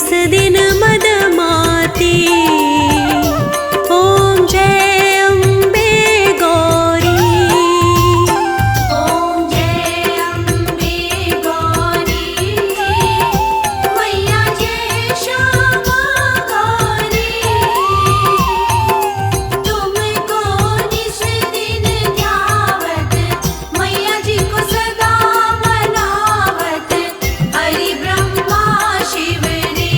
निस दिन मदमाती। ओम जय अम्बे गौरी। ओम जय अम्बे गौरी, मैया जय श्यामा गौरी। तुमको निस दिन ध्यावत, मैया जी को सदा मनावत, हरि ब्रह्मा शिव रे।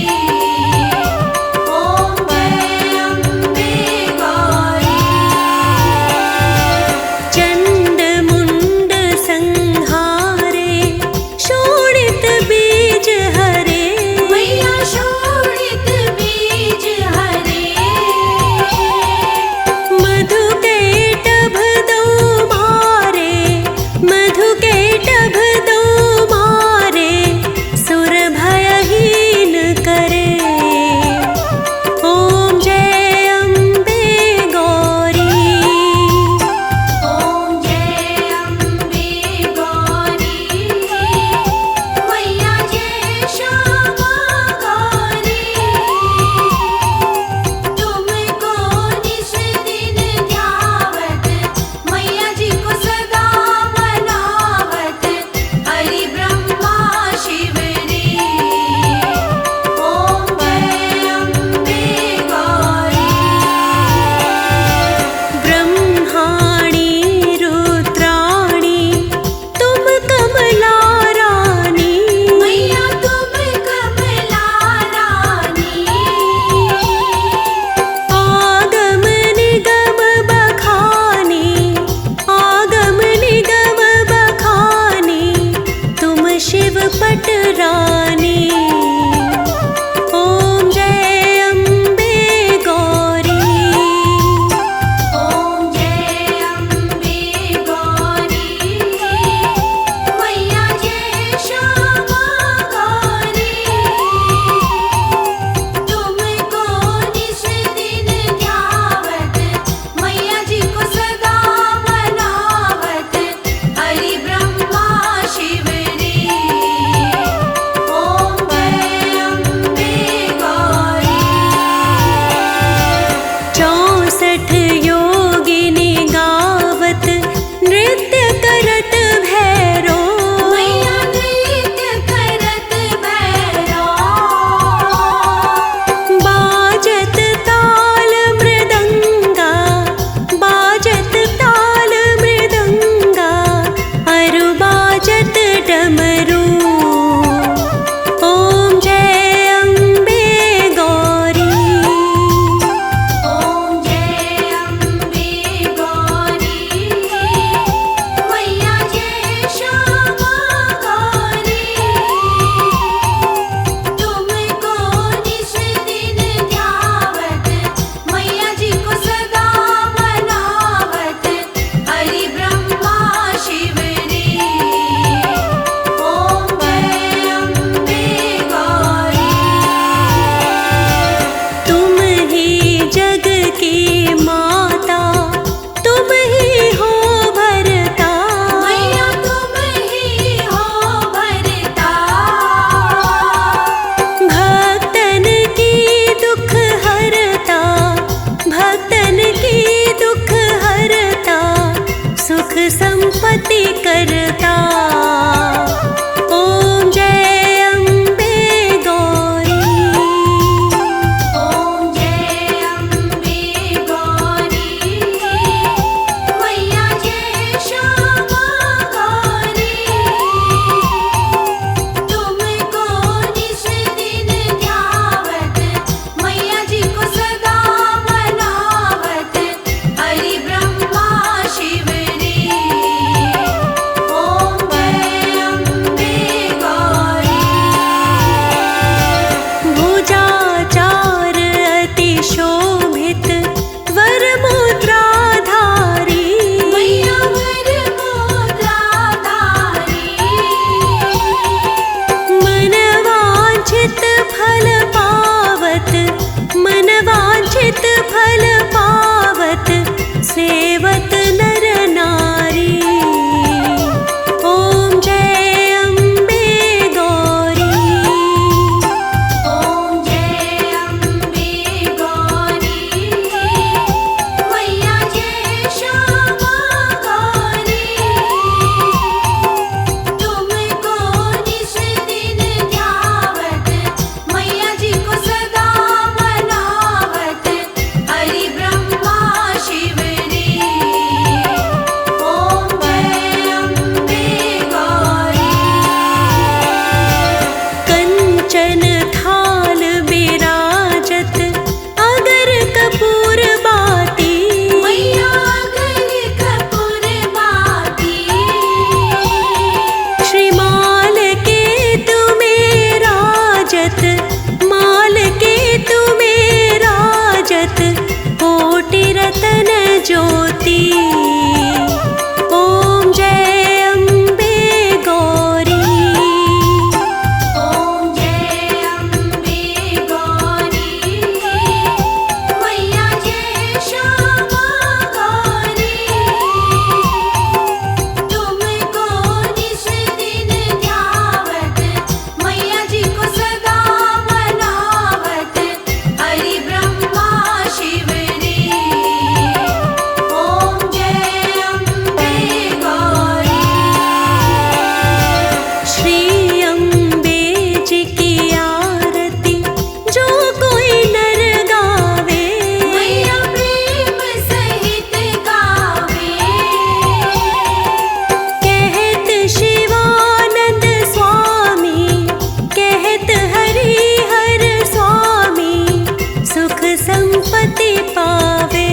संपत्ति पावे।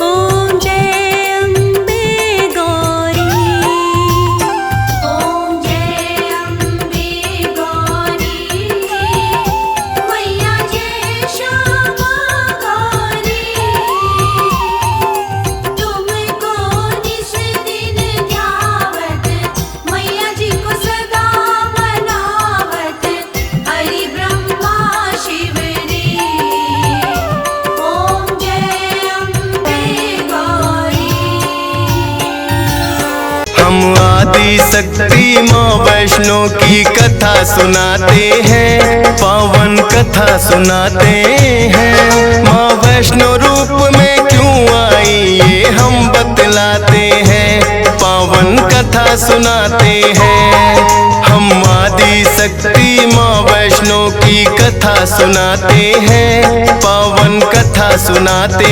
ओम जय अम्बे गौरी। ओम जय अम्बे गौरी, मैया जय श्यामा गौरी। तुमको निस दिन ध्यावत, मैया जी को सदा मनावत, हरि ब्रह्मा शिव रे। ओम जय अम्बे गौरी। हम आदि शक्ति माँ वैष्णो की कथा सुनाते हैं, पावन कथा सुनाते हैं। माँ वैष्णो रूप में क्यों आई ये हम बतलाते हैं, पावन कथा सुनाते हैं। हम आदि शक्ति माँ वैष्णो की कथा सुनाते हैं, पावन कथा सुनाते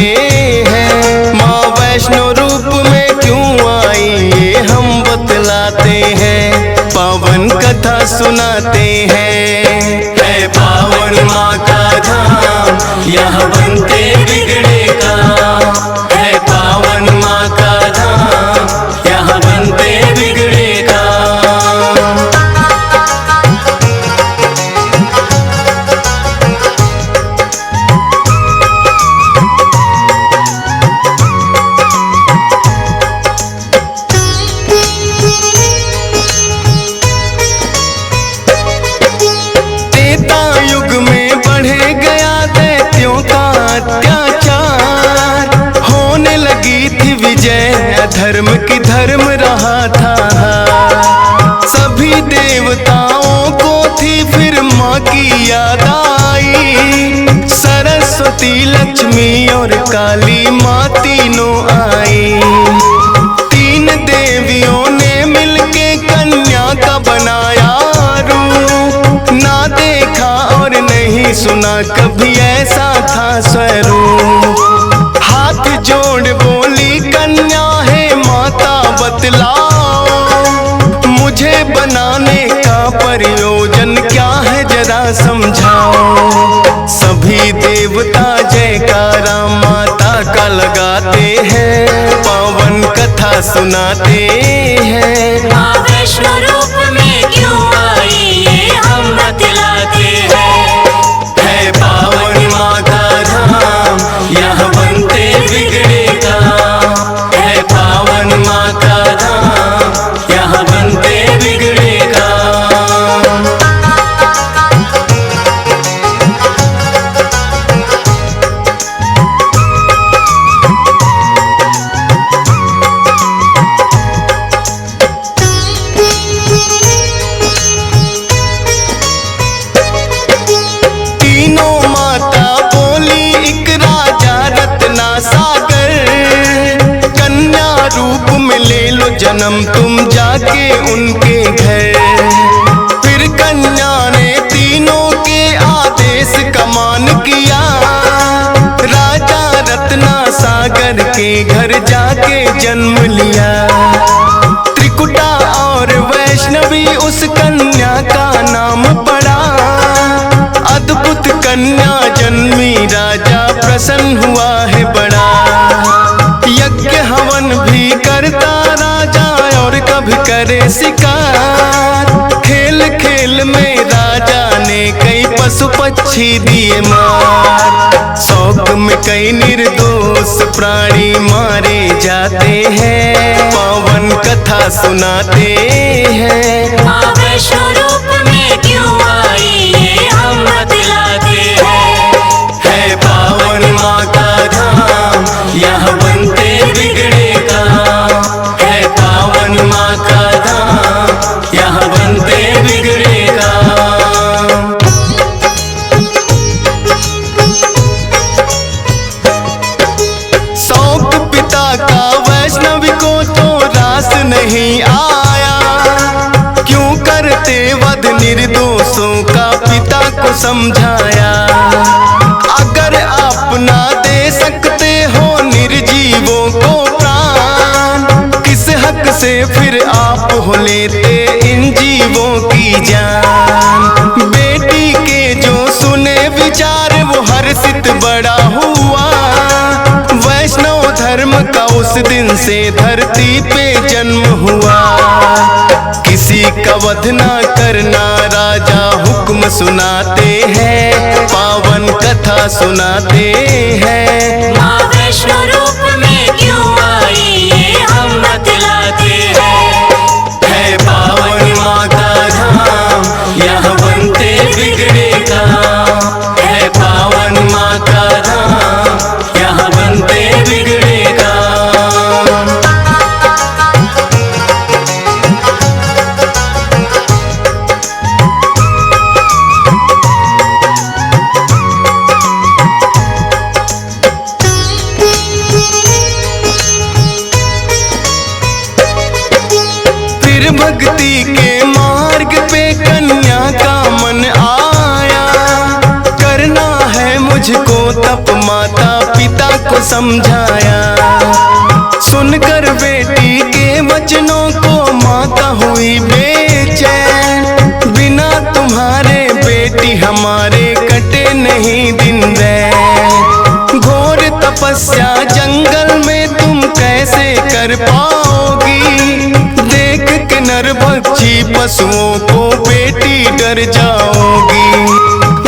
हैं। माँ वैष्णो रूप में क्यों आई ये हम बतलाते हैं, पावन कथा सुनाते हैं। है पावन माँ का धाम, यहाँ बनते बिगड़े काम। है पावन माँ का धाम, यहाँ बनते बिगड़े काम। त्रेता युग में बढ़े गया दैत्यों का अत्याचार, होने लगी थी विजय, अधर्म की धर्म रहा था। सभी देवताओं को थी फिर माँ की याद आई, सरस्वती लक्ष्मी और काली माँ तीनों आई। तीन देवियों ने मिलके कन्या का बनाया रूप, ना देखा और नहीं सुना कभी ऐसा था स्वरूप। हाथ जोड़ बोली कन्या है माता बतलाओ, मुझे बनाने का प्रयोजन क्या है जरा समझाओ। सभी देवता जयकारा माता का लगाते हैं, पावन कथा सुनाते हैं। माँ वैष्णो रूप में क्यों आई ये हम बतलाते हैं। है पावन माँ का धाम, यहाँ बनते बिगड़े काम। है पावन माँ का धाम, यहाँ बनते बिगड़े काम। तीनों माता बोली एक राजा रत्ना सागर, कन्या रूप में ले लो जन्म तुम जाके उनके घर। फिर कन्या ने तीनों के आदेश का मान किया, राजा रत्ना सागर के घर जाके जन्म लिया। त्रिकुटा और वैष्णवी उस कन्या का नाम पड़ा, अद्भुत कन्या जन्मी राजा प्रसन्न हुआ है बड़ा। यज्ञ हवन भी करता राजा और कभी करे शिकार, खेल खेल में राजा ने कई पशु पक्षी दिए मार। शौक में कई निर्दोष प्राणी मारे जाते हैं, पावन कथा सुनाते हैं। माँ वैष्णो रूप में क्यों आई ये हम बतलाते हैं। है पावन माँ का धाम, यहाँ बनते बिगड़े काम। है पावन माँ का धाम, यहाँ बनते बिगड़े काम। शौक पिता का वैष्णवी को तो रास नहीं आया, क्यों करते वध निर्दोषों का पिता को समझाया। अगर आप ना दे सकते हो निर्जीवों को प्राण, किस हक से फिर आप हो लेते इन जीवों की जान। बेटी के जो सुने विचार वो हर उस दिन से धरती पे जन्म हुआ। किसी का वध ना करना राजा हुक्म सुनाते हैं, पावन कथा सुनाते हैं। माँ वैष्णो रूप में क्यों आई ये हम बतलाते हैं। है पावन माँ का धाम, यहाँ बनते बिगड़े काम। है पावन माँ का धाम, यहाँ बनते बिगड़े काम। फिर भक्ति के मार्ग पे कन्या का मन आया, करना है मुझको तप माता पिता को समझाया। सुनकर बेटी के वचनों को माता हुई बेचैन, बिना तुम्हारे बेटी हमारे कटे नहीं दिन रैन। घोर तपस्या जंगल में तुम कैसे कर पाओगी, देख के नरभक्षी पशुओं को बेटी डर जाओगी।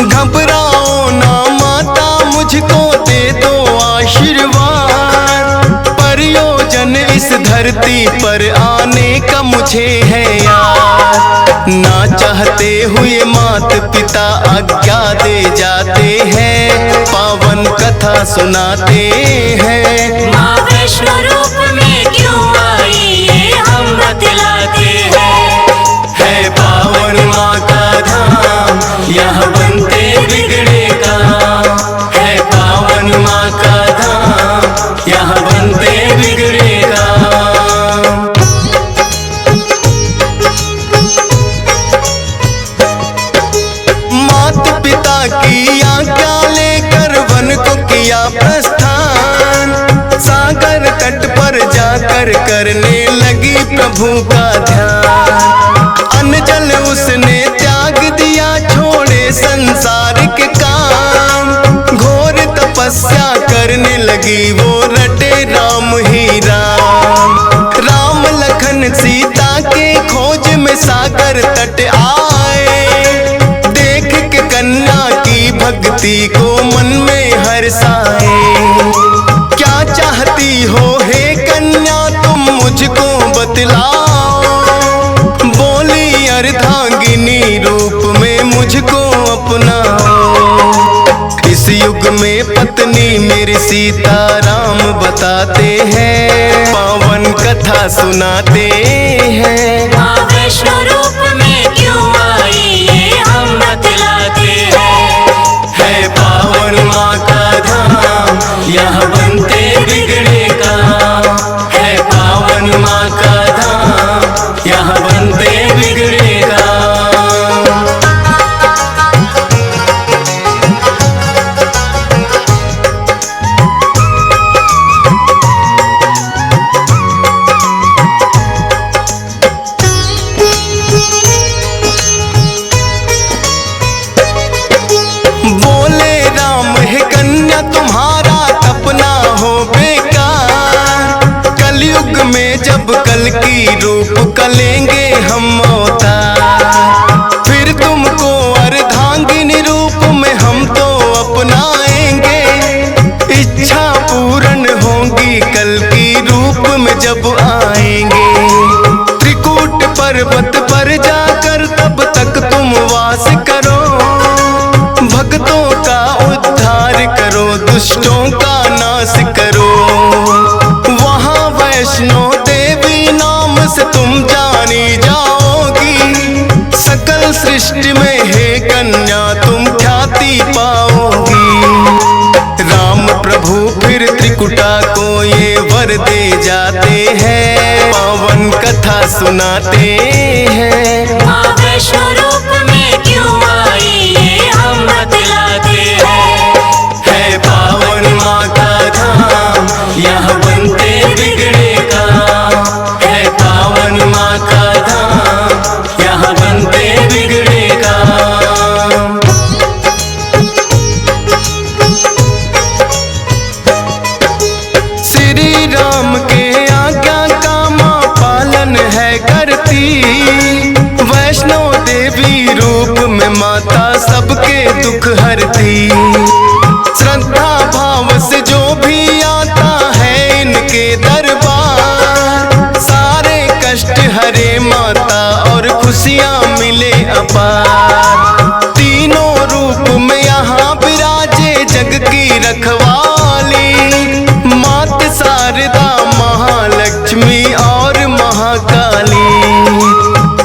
घबराओ ना माता मुझको दे दो आशीर्वाद, प्रयोजन इस धरती पर आने का मुझे है याद। ना चाहते हुए माता पिता आज्ञा दे जाते हैं, पावन कथा सुनाते हैं। माँ वैष्णो रूप में क्यों आई ये हम बतलाते हैं। है पावन माँ का धाम, यहाँ बनते बिगड़े काम। है पावन माँ का धाम, यहाँ बनते बिगड़े काम। माता पिता की आज्ञा लेकर वन को किया प्रस्थान, सागर तट पर जाकर करने लगी प्रभु का ध्यान। अन्न जल उसने त्याग दिया, छोड़े संसार के काम। घोर तपस्या करने लगी वो, रटे राम ही राम। राम लखन सीता के खोज में सागर तट आए, देख के कन्या की भक्ति को मन में हर्षाए। क्या चाहती हो हे कन्या तुम मुझको बतलाओ, बोली अर्धांगिनी रूप में मुझको अपनाओ। इस युग में पत्नी मेरी सीता राम बताते हैं, पावन कथा सुनाते हैं। माँ वैष्णो रूप में क्यों आई ये हम बतलाते हैं। है पावन माँ का धाम, यहाँ बनते बिगड़े काम। है पावन माँ का धाम, यहाँ बनते बिगड़े काम। बोले राम है कन्या तुम्हारा तपना हो बेकार, कलयुग में जब कल की रूप कलेंगे हम अवतार। फिर तुमको अर्धांगिनी रूप में हम तो अपनाएंगे, इच्छा पूर्ण होगी कल की रूप में जब आएंगे। त्रिकूट पर्वत पर जाकर तब तक तुम वास करो, भक्तों का उद्धार करो, दुष्टों का नाश करो। वहाँ वैष्णो देवी नाम से तुम जानी जाओगी, सकल सृष्टि में हे कन्या तुम ख्याति पाओगी। राम प्रभु फिर त्रिकुटा को ये वर दे जाते हैं, पावन कथा सुनाते हैं। माँ वैष्णो रूप में क्यों आई ये हम बतलाते हैं। है पावन माँ का धाम, यहाँ बनते बिगड़े काम। है पावन माँ का धाम, यहाँ बनते बिगड़े काम। श्री राम में माता सबके दुख हरती। श्रद्धा भाव से जो भी आता है इनके दरबार, सारे कष्ट हरे माता और खुशियाँ मिले अपार। तीनों रूप में यहाँ विराजे जग की रखवाली, मात शारदा महालक्ष्मी और महाकाली।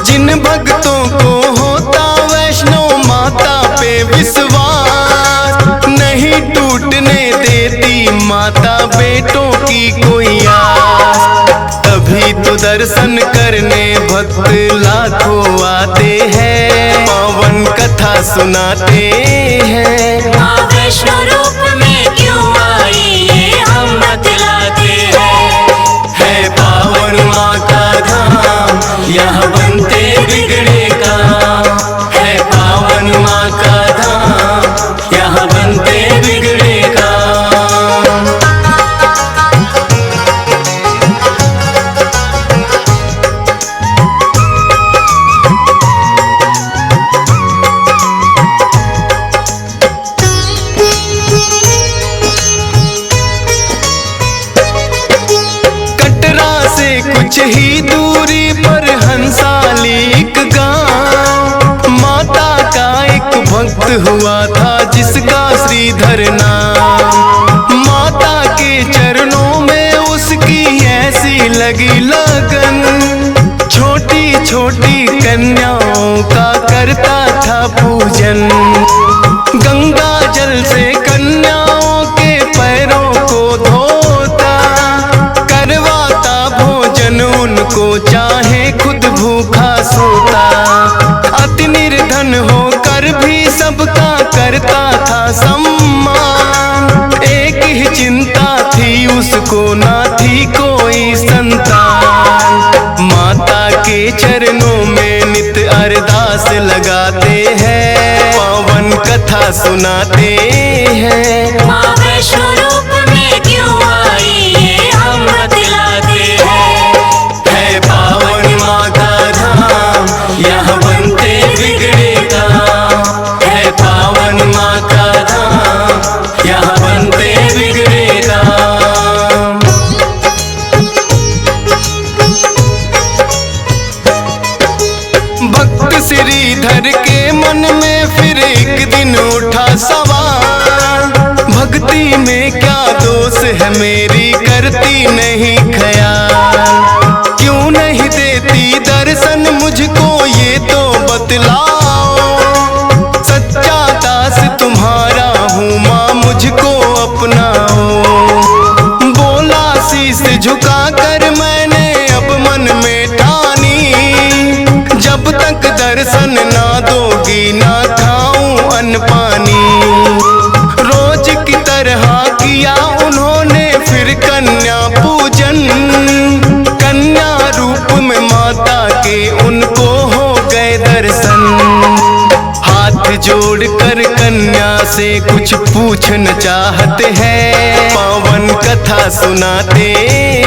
जिन भक्तों को होता वैष्णो माता पे विश्वास, नहीं टूटने देती माता बेटों की कोई आस। तभी तो दर्शन करने भक्त लाखों आते हैं, पावन कथा सुनाते हैं। माँ वैष्णो रूप में क्यों आई ये हम बतलाते हैं। है पावन माँ का धाम, यहाँ बनते बिगड़े काम। है पावन माँ का धाम, यहाँ बनते बिगड़े काम। कटरा से कुछ ही दूरी पर हंसाली एक गांव, माता का एक भक्त हुआ था जिसका श्रीधर नाम। माता के चरणों में उसकी ऐसी लगी लगन, छोटी छोटी कन्याओं का करता था पूजन। गंगा जल से कन्याओं के पैरों को धोता, करवाता भोजन उनको चाहे खुद भूखा सोता। अति निर्धन होकर भी सबका करता था सम्मान, एक ही चिंता थी उसको ना थी कोई संतान। माता के चरणों में नित अरदास लगाते हैं, पावन कथा सुनाते हैं। माँ वैष्णो रूप में क्यों आई ये हम बतलाते हैं। है पावन माँ का धाम, यहाँ बनते बिगड़े काम। है पावन माँ का धाम, यहाँ बनते बिगड़े काम। भक्त श्रीधर के मन में फिर एक दिन उठा सवाल, भक्ति में क्या दोष है मेरी करती नहीं ख्याल। क्यों नहीं देती दर्शन मुझको ये तो बतलाओ, सच्चा दास तुम्हारा हूँ माँ मुझको अपनाओ। बोला शीश झुका कर मैंने अब मन में ठानी, जब तक दर्शन ना दोगी ना खाऊं अन्न पानी। रोज की तरह किया उन्होंने फिर कन्या पूजन, कन्या रूप में माता के उनको हो गए दर्शन। हाथ जोड़कर कन्या से कुछ पूछना चाहते हैं, पावन कथा सुनाते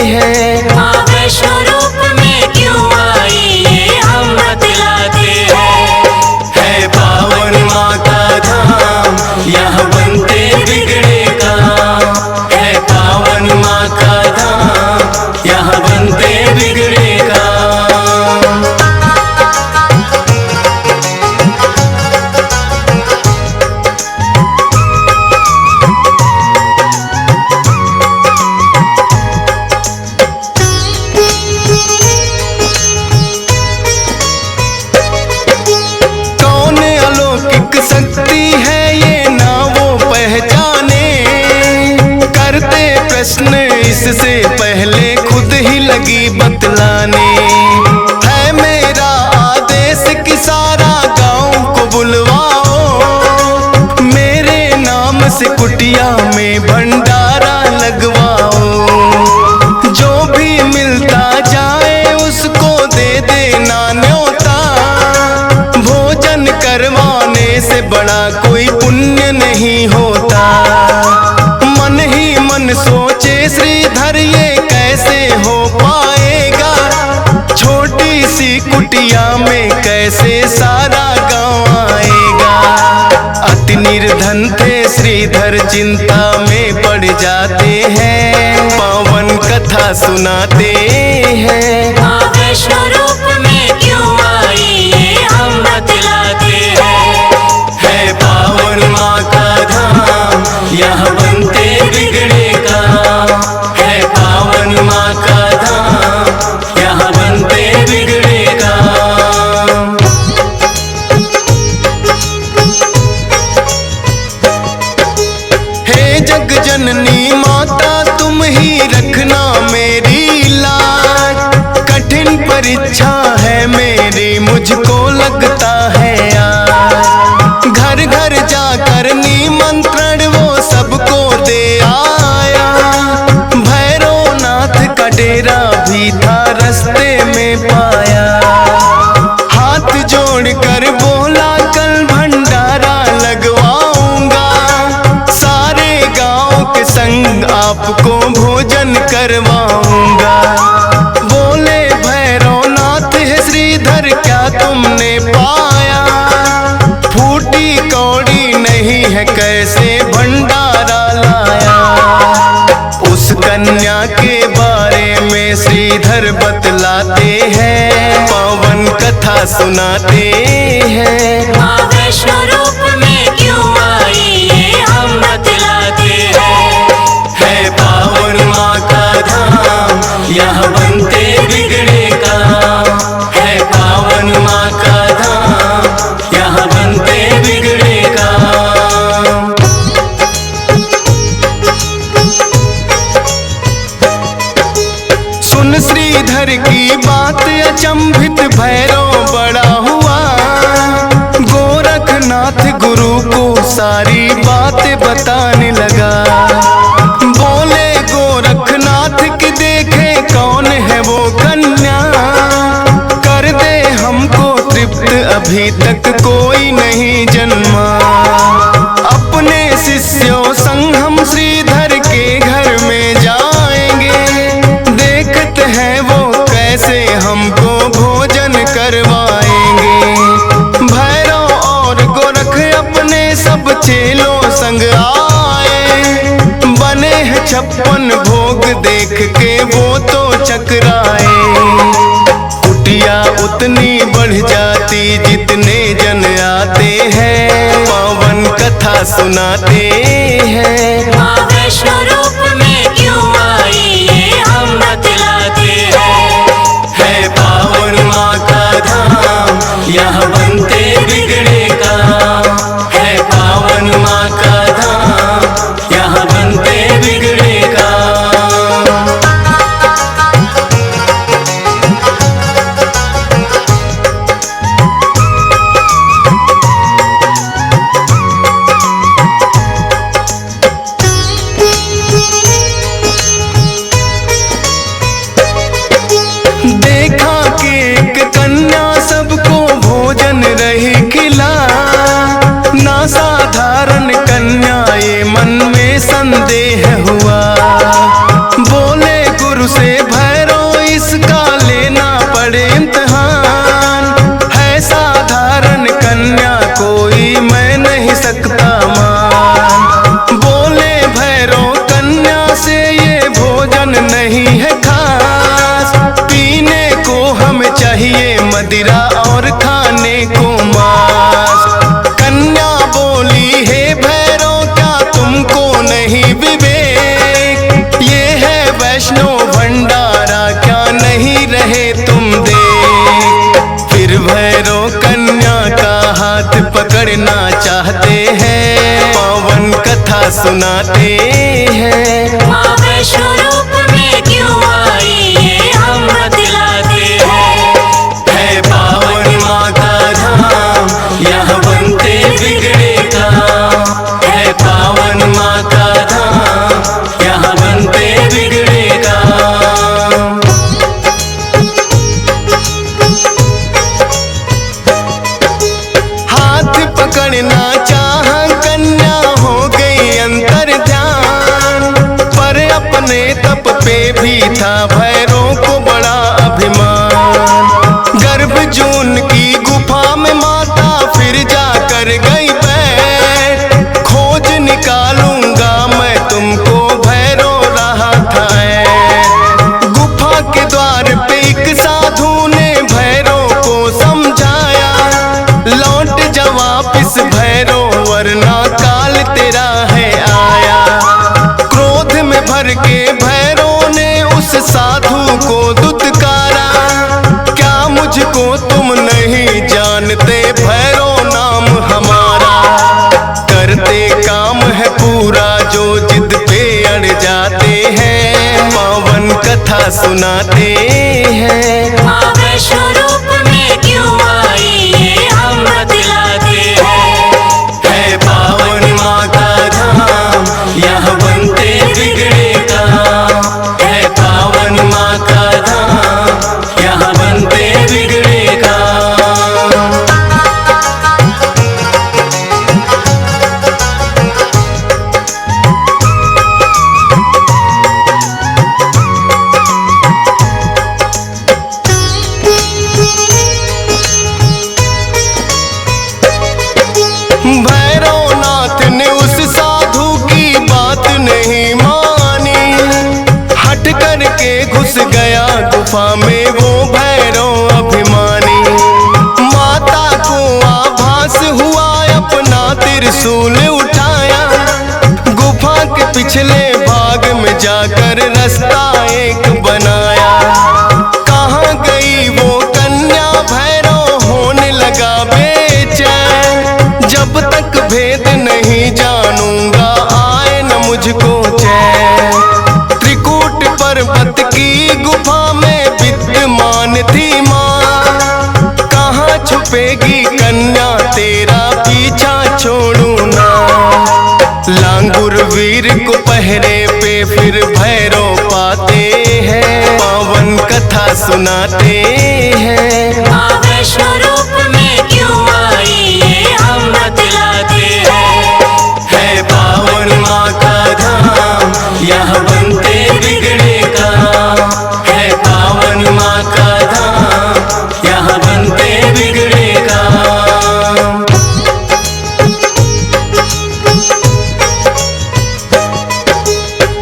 हैं। माँ वैष्णो रूप में क्यों आई ये हम बतलाते हैं। है पावन माँ का धाम, यहाँ बनते बिगड़े काम। है पावन माँ का धाम, यहाँ बनते बिगड़े काम। कौन अलौकिक शक्ति है ये ना वो पहचाने, करते प्रश्न इससे पहले खुद ही लगी बतलाने। है मेरा आदेश कि सारा गांव को बुलवाओ, मेरे नाम से कुटिया में भंडारा लगवाओ। जो भी मिलता जाए उसको दे देना न्योता, भोजन करवाने से बड़ा कोई पुण्य नहीं होता। मन ही मन सोचे श्रीधर ये कैसे हो पाएगा, छोटी सी कुटिया में कैसे सारा गांव आएगा। निर्धन थे श्रीधर चिंता में पड़ जाते हैं, पावन कथा सुनाते हैं। माँ वैष्णो रूप में क्यों आई ये हम बतलाते हैं। है पावन माँ का धाम, यहाँ बनते बिगड़े काम। है पावन माँ का धाम, यहाँ बनते बिगड़े काम। हे जग जननी माता तुम ही रखना मेरी लाज, कठिन परीक्षा है मेरी मुझको लगता है आज। घर घर जाकर निमंत्रण वो सबको दे आया, भैरवनाथ का डेरा भी था रास्ते में पाया। हाथ जोड़कर बोला कल भंडारा लगवाऊंगा, सारे गांव के संग आपको भोजन करवाऊंगा। बोले भैरवनाथ है श्रीधर क्या तुमने पाया, फूटी कौड़ी नहीं है कैसे भंडारा लाया। उस कन्या के बारे में श्रीधर बतलाते हैं, पावन कथा सुनाते हैं। माँ वैष्णो रूप में क्यों आई ये हम बतलाते हैं। है पावन माँ का धाम, यहाँ बनते बिगड़े काम। है पावन माँ का धाम, यहाँ बनते बिगड़े काम। सुन श्रीधर की बात अचंभित भैरव बड़ा हुआ, गोरखनाथ गुरु को सारी बातें बताने लगा। बोले गोरखनाथ के देखे कौन है वो कन्या, कर दे हमको तृप्त अभी तक कोई नहीं जन्मा। अपने शिष्यों संग हम श्रीधर के घर में जाएंगे, देखते हैं वो कैसे हमको भोजन करवाएंगे। भैरव और गोरख अपने सब चेलों संग आए, बने हैं 56 भोग देख के वो तो चकराए। कुटिया उतनी बढ़ जाती जितने जन आते हैं, पावन कथा सुनाते हैं। माँ वैष्णो रूप में क्यों आई ये हम बतलाते हैं। है पावन माँ का धाम, यहाँ बनते बिगड़े काम। है पावन माँ का धाम, यहाँ बनते बिगड़े काम। देखा कि एक कन्या सबको भोजन रही खिला, ना साधारण कन्या ये मन में संदेह हुआ। बोले गुरु से भैरव इसका लेना पड़े इम्तिहान, है साधारण कन्या कोई मैं नहीं सकता मान। बोले भैरव कन्या से ये भोजन नहीं है खास, पीने को हमें चाहिए मदिरा और खाने को मांस। कन्या बोली हे भैरव क्या तुमको नहीं विवेक, ये है वैष्णो भंडारा क्या नहीं रहे तुम देख। फिर भैरव कन्या का हाथ पकड़ना चाहते हैं, पावन कथा सुनाते हैं। माँ वैष्णो रूप में क्यों आई ये हम बतलाते हैं। है पावन माँ का धाम, यहाँ बनते बिगड़े काम। है पावन माँ का धाम, यहाँ बनते बिगड़े काम। हाथ पकड़ना चाह कन्या हो गई अंतर ध्यान, पर अपने तप पे भी था भैरव को बड़ा अभिमान। गर्भ जून की गुफा में माता फिर जाकर गई बैठ, आया है आया। क्रोध में भर के भैरव ने उस साधु को दुत्कारा, क्या मुझको तुम नहीं जानते भैरव नाम हमारा। करते काम है पूरा जो जिद पे अड़ जाते हैं, पावन कथा सुनाते हैं। माँ वैष्णो रूप में क्यों आई ये हम बतलाते हैं। है पावन माँ का धाम, यहाँ बनते बिगड़े काम। है पावन माँ का धाम, यहाँ बनते बिगड़े काम। भैरवनाथ ने उस साधु की बात नहीं मानी, हट करके घुस गया गुफा में वो भैरव अभिमानी। माता को आभास हुआ, अपना त्रिशूल उठाया, गुफा के पिछले भाग में जाकर रास्ता एक बनाया। कहाँ गई वो कन्या भैरव होने लगा बेचैन। जब तक भेद नहीं जानूंगा आए न मुझको चैन। त्रिकूट पर्वत की गुफा में विद्यमान थी माँ, कहाँ छुपेगी कन्या तेरा पीछा छोड़ू ना। लांगुर वीर को पहरे पे फिर भैरव पाते हैं, पावन कथा सुनाते हैं। माँ वैष्णो रूप में क्यों आई ये हम बतलाते हैं। है पावन माँ का धाम, यहाँ बनते बिगड़े काम। है पावन माँ का धाम, यहाँ बनते बिगड़े काम।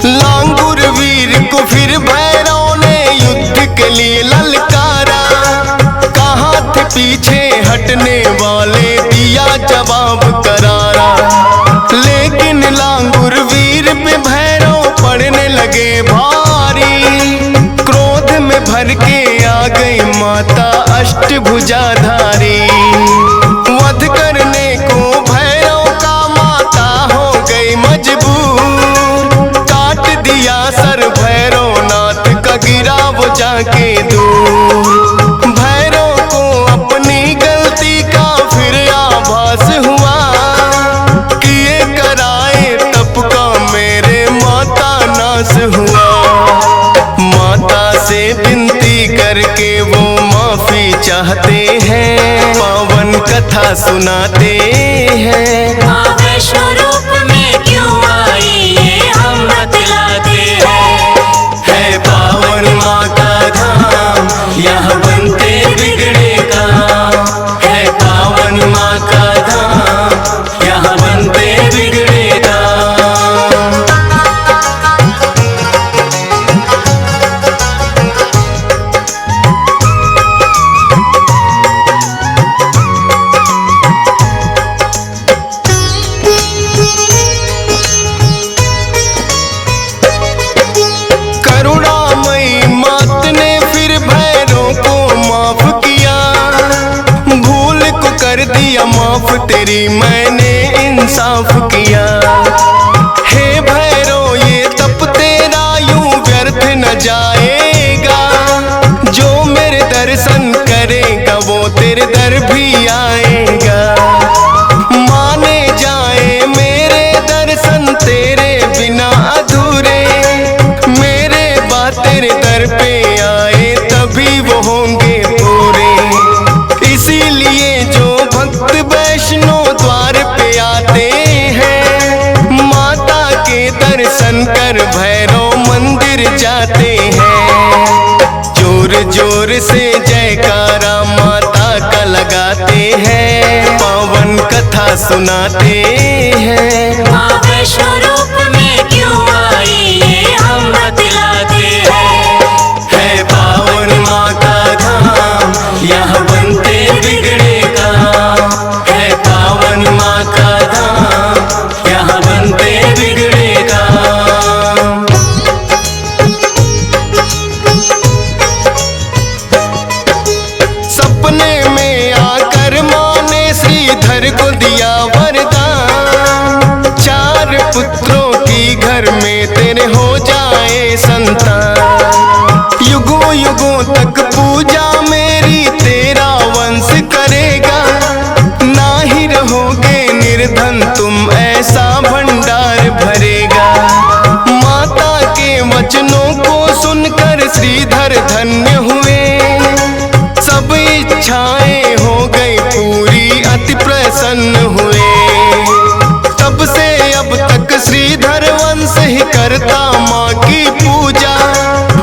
लांगुर वीर को फिर भैरव ने युद्ध के लिए ललकारा, कहाँ थे पीछे हटने वाले दिया जवाब करारा। लेकिन लांगुर वीर पे भैरव पड़ने लगे भारी, क्रोध में भर के आ गई माता अष्टभुजाधारी। वध करने को भैरव का माता हो गई मजबूर, काट दिया सर भैरवनाथ का गिरा वो जाके दूर। भैरव को अपनी गलती का फिर आभास हुआ, किए कराए तप का मेरे माता नाश हुआ। माता से विनती करके वो माफी चाहते हैं, पावन कथा सुनाते हैं। माँ वैष्णो रूप में क्यों आई ये हम बतलाते हैं। है पावन माँ का धाम, यहाँ बनते बिगड़े काम। है पावन माँ का धाम, यहाँ बनते बिगड़े काम। करुणामयी मात ने फिर भैरव को माफ किया, भूल को कर दिया माफ तेरी मैंने इंसाफ किया। हे भैरव ये तप तेरा यूं व्यर्थ न जाएगा, जो मेरे दर्शन करेगा वो तेरे दर भी आएगा। माने जाए मेरे दर्शन तेरे बिना अधूरे, मेरे बात तेरे दर पे आए तभी वो होंगे पूरे। इसीलिए जो भक्त वैष्णो द्वार पे आते हैं, माता के दर्शन कर भैरव मंदिर जाते हैं। जोर जोर से जयकारा माता का लगाते हैं, पावन कथा सुनाते हैं। माँ वैष्णो रूप में क्यों आई ये हम बतलाते हैं। है पावन माँ का धाम, यहाँ बनते बिगड़े काम। है पावन माँ का धाम, यहाँ बनते पुत्रों की घर में तेरे हो जाए संतान। युगों युगों तक पूजा मेरी तेरा वंश करेगा, ना ही रहोगे निर्धन तुम ऐसा भंडार भरेगा। माता के वचनों को सुनकर श्रीधर धन्य हुए, सब इच्छाएं हो गई पूरी अति प्रसन्न हुए। तब से अब तक श्रीधर वंश ही करता माँ की पूजा,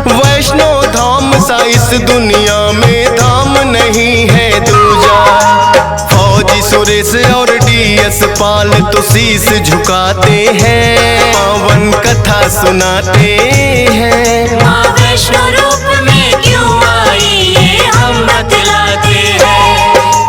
वैष्णो धाम सा इस दुनिया में धाम नहीं है दूजा। फौजी सुरेश और डीएस पाल तो शीश झुकाते हैं, पावन कथा सुनाते हैं। माँ वैष्णो रूप में क्यों आई ये हम बतलाते हैं।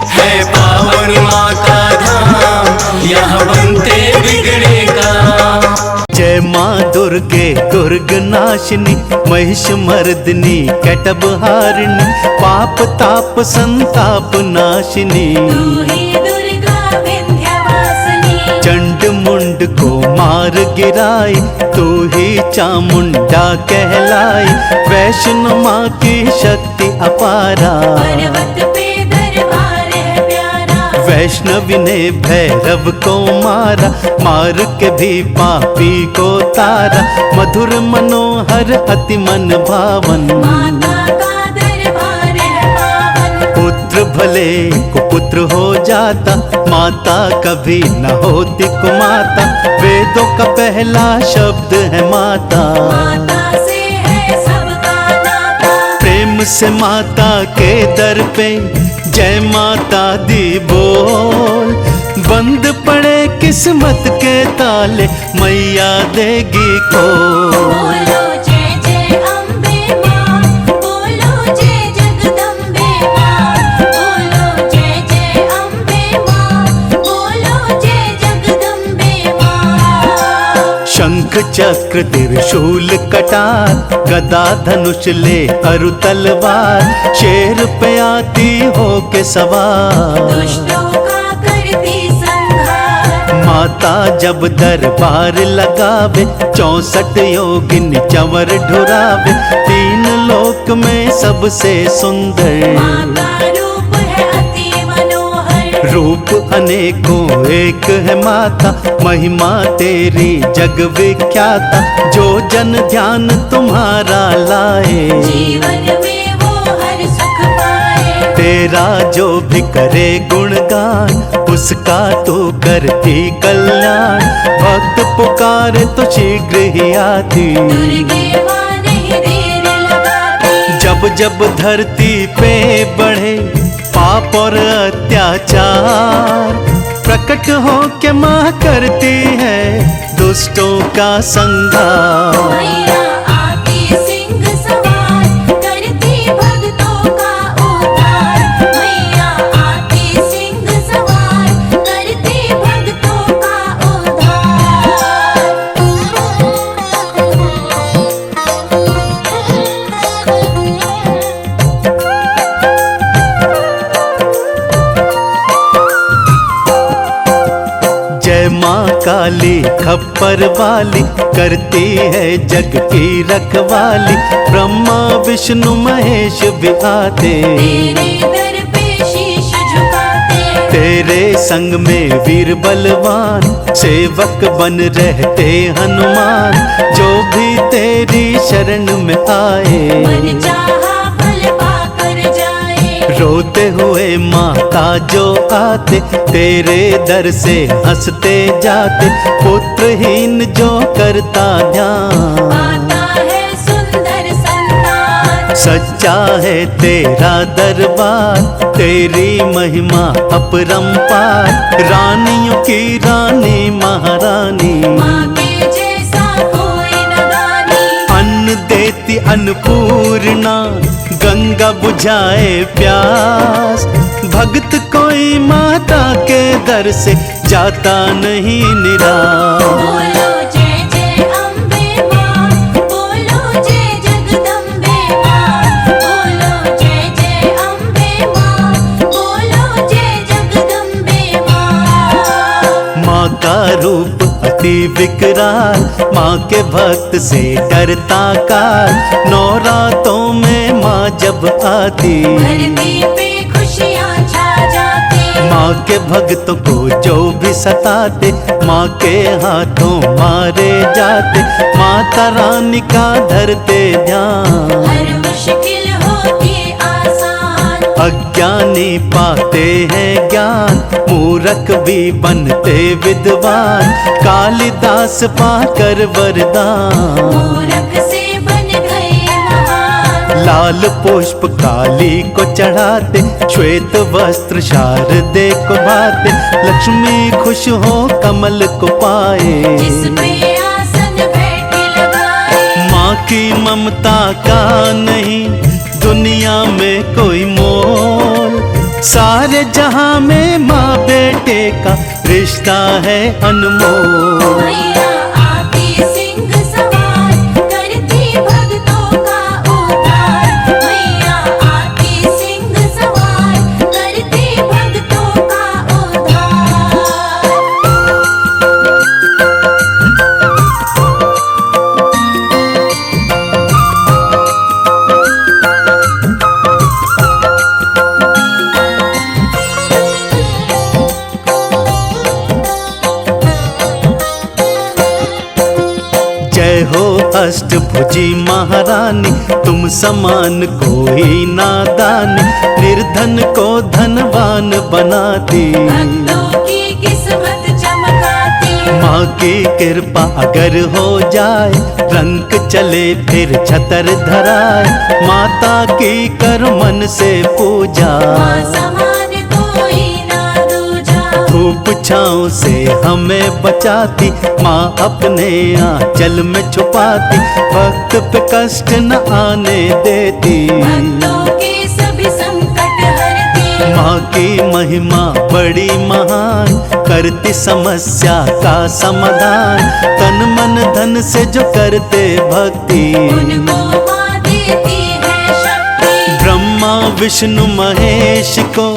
है पावन माँ का धाम, यहाँ बनते बिगड़े काम। जय माँ दुर्गे दुर्ग नाशिनी, महिष मर्दिनी कैटभ हारिणी, पाप ताप संताप नाशिनी। तू ही दुर्गा विंध्यवासिनी, चंड मुंड को मार गिराई, तू ही चामुंडा कहलाई। वैष्णो माँ की शक्ति अपारा, पर्वत पे दरबार है प्यारा। वैष्णवी ने भैरव को मारा, मार के भी पापी को तारा। मधुर मनोहर अति मन भावन, माता का दरबार है पावन। पुत्र भले कुपुत्र हो जाता, माता कभी न होती कुमाता। वेदों का पहला शब्द है माता, माता से है सबका नाता। प्रेम से माता के दर पे जय माता दी बोल। बंद पड़े किस्मत के ताले, मैया देगी खोल। बोलो जय जय अम्बे माँ, बोलो जय जगदम्बे माँ। बोलो जय जय अम्बे माँ, बोलो जय जगदम्बे माँ। शंख चक्र त्रिशूल कटार, गदा धनुष ले अरु तलवार। शेर पे आती हो के सवार, दुष्टों का करती संहार। माता जब दरबार लगावे, 64 योगिनी चंवर ढुरावे। 3 लोक में सबसे सुंदर, माता रूप है अति मनोहर। रूप अनेकों एक है माता। महिमा तेरी जग विख्याता, जो जन ध्यान तुम्हारा लाए। जीवन में वो हर सुख पाए। तेरा जो भी करे गुणगान, उसका तो करती कल्याण। भक्त पुकारे तो शीघ्र ही आती, दुर्गे माँ नहीं देर लगाती। जब जब धरती पे बढ़े पाप और अत्याचार। प्रकट हो के माँ करती है दुष्टों का संहार। मैया आती सिंह सवार, करती भक्तों का उद्धार। मैया आती सिंह सवार, करती भक्तों का जय माँ काली खप्पर वाली, करती है जग की रखवाली। ब्रह्मा विष्णु महेश भी आते, तेरे दर पे शीश झुकाते। तेरे संग में वीर बलवान। सेवक बन रहते हनुमान, जो भी तेरी शरण में आए। मन चाहा फल पाकर जाए। रोते हुए माता जो आते, तेरे दर से हंसते जाते। पुत्रहीन जो करता ध्यान, आता है सुंदर संतान। सच्चा है तेरा दरबार। तेरी महिमा अपरंपार, रानियों की रानी महारानी। माँ के जैसा कोई न दानी। अन्न देती अन्नपूर्णा, गंगा बुझाए प्यास। भक्त कोई माता के दर से जाता नहीं निराश। बोलो जय जय अम्बे माँ, बोलो जय जगदम्बे माँ। बोलो जय जय अम्बे माँ, बोलो जय जगदम्बे माँ। माँ का रूप अति विकराल, लाल, माँ के भक्त से डरता काल। नौरातों में माँ जब आती, धरती पे खुशियाँ छा जाती। माँ के भक्तों को जो भी सताते, माँ के हाथों मारे जाते। माता रानी का धरते ध्यान, हर मुश्किल होती आसान। अज्ञानी पाते हैं ज्ञान, मूर्ख भी बनते विद्वान। कालिदास पाकर वरदान, मूरख से बन गए महान। लाल पुष्प काली को चढ़ाते, श्वेत वस्त्र शारदे को भाते। लक्ष्मी खुश हो कमल को पाए, जिस पे आसन बैठे लगाए। माँ की ममता का नहीं दुनिया में कोई मोल। सारे जहां में माँ बेटे का रिश्ता है अनमोल। मैया आती सिंह सवार, करती भक्तों का उद्धार। मैया आती सिंह सवार, करती भक्तों का उद्धार। जय हो अष्टभुजी महारानी, तुम समान कोई नादानी। निर्धन को धनवान बनाती, भक्तों की किस्मत चमकाती। माँ की कृपा अगर हो जाए, रंग चले फिर छतर धराए। माता की कर मन से पूजा, माँ समान कोई ना दूजा। धूप छाँव से हमें बचाती, माँ अपने आंचल में छुपाती। वक्त पे कष्ट न आने देती, भक्तों के सभी संकट हरती। माँ की महिमा बड़ी महान, करती समस्या का समाधान। तन मन धन से जो करते भक्ति, उनको माँ देती है शक्ति। ब्रह्मा विष्णु महेश को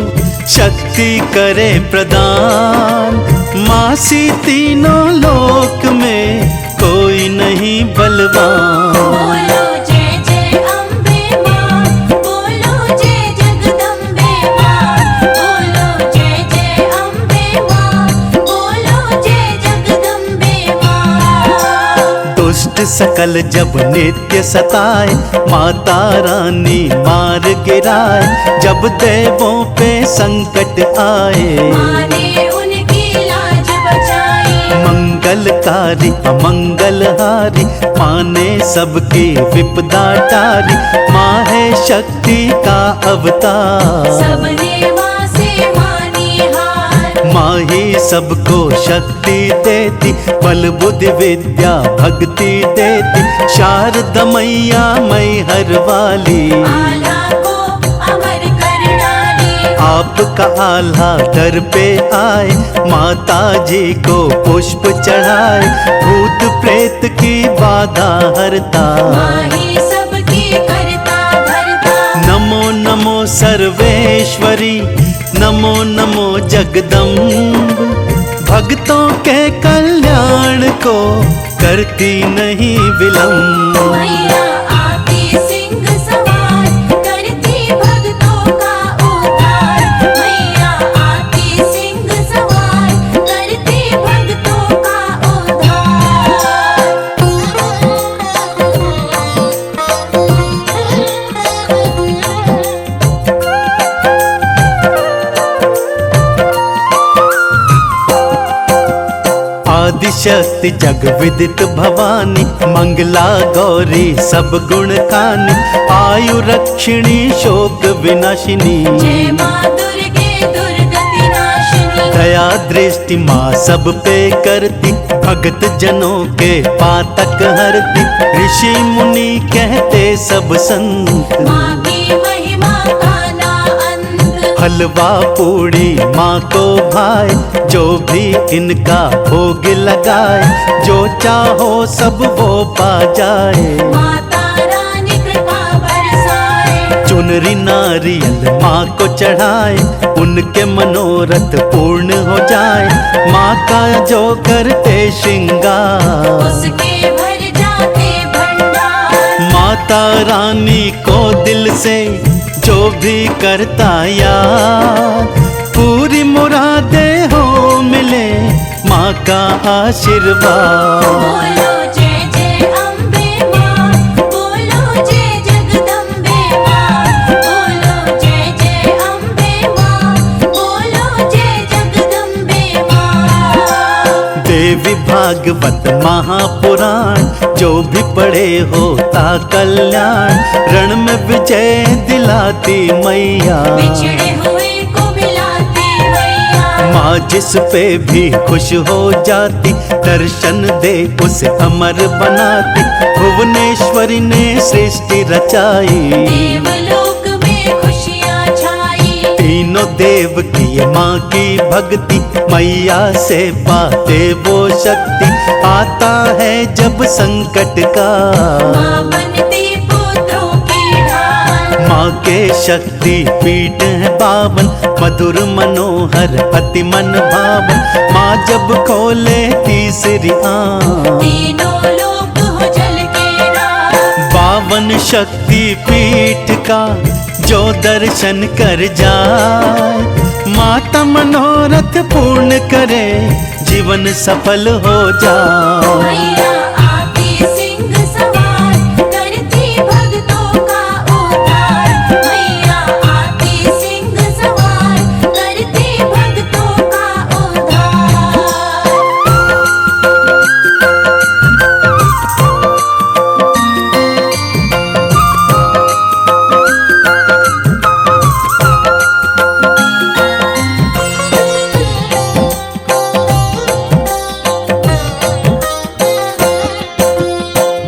शक्ति करे प्रदान। माँ सी तीनों लोक में कोई नहीं बलवान। बोलो जय जय अम्बे माँ, बोलो जय जगदम्बे माँ। बोलो जय जय अम्बे माँ, बोलो जय जगदम्बे माँ। दुष्ट सकल जब नित्य सताए, माता रानी मार गिराए। जब देवों पे संकट आए, माँ ने उनकी लाज बचाई। मंगलकारी अमंगलहारी, माँ ने सबकी विपदा टारी। माँ है शक्ति का अवतार, सबने माँ से मानी हार। माँ ही सबको शक्ति देती, बल बुद्धि विद्या भक्ति देती। शारदा मैया मैहर वाली, आला को अमर कर डाली। आपका आल्हा दर पे आए। माता जी को पुष्प चढ़ाए, भूत प्रेत की बाधा हरता। माँ ही सबकी करता धरता। नमो नमो सर्वेश्वरी, नमो नमो जगदम्ब। भक्तों के कल्याण को करती नहीं विलम्ब। मैया आती सिंह सवार, करती भक्तों का उद्धार। मैया आती सिंह सवार, करती भक्तों का आदिशक्ति जग विदित भवानी, मंगला गौरी सब गुण खानी। आयु रक्षिणी शोक विनाशिनी, जय माँ दुर्गे दुर्गति नाशिनी। दया दृष्टि माँ सब पे करती, भगत जनों के पातक हरती। ऋषि मुनि कहते सब संत, माँ की महिमा का ना अंत। हलवा पूड़ी माँ को भाए, जो भी इनका भोग लगाए। जो चाहो सब वो पा जाए, माता रानी कृपा बरसाए। चुन चुनरी नारियल माँ को चढ़ाए, उनके मनोरथ पूर्ण हो जाए। माँ का जो करते श्रृंगार, उसके भर जाते भंडार। माता रानी को दिल से जो भी करता याद, पूरी मुरादें हो मिले माँ का आशीर्वाद। बोलो जय जय अम्बे माँ, बोलो जय जगदम्बे माँ, बोलो जय जय अम्बे माँ, बोलो जय जगदम्बे माँ। देवी भागवत महापुराण जो भी पढ़े होता कल्याण, रण में विजय दिलाती मैया। बिछड़े हुए को मिलाती मैया। माँ जिस पे भी खुश हो जाती, दर्शन दे उसे अमर बनाती। भुवनेश्वरी ने सृष्टि रचाई, देवलोक में खुशियाँ छाई। तीनों देव की माँ की भक्ति, मैया से पाते वो शक्ति। आता है जब संकट का, माँ बनती पुत्रों की ढाल। माँ के शक्ति पीठ है पावन, मधुर मनोहर अति मन भावन। माँ जब खोले तीसरी आँख, तीनों लोक हो जल के राह। पावन शक्ति पीठ का जो दर्शन कर जाए, माता मनोरथ पूर्ण करे, जीवन सफल हो जाए। मैया आती सिंह सवार, करती भक्तों का उद्धार। मैया आती सिंह सवार, करती भक्तों का उद्धार।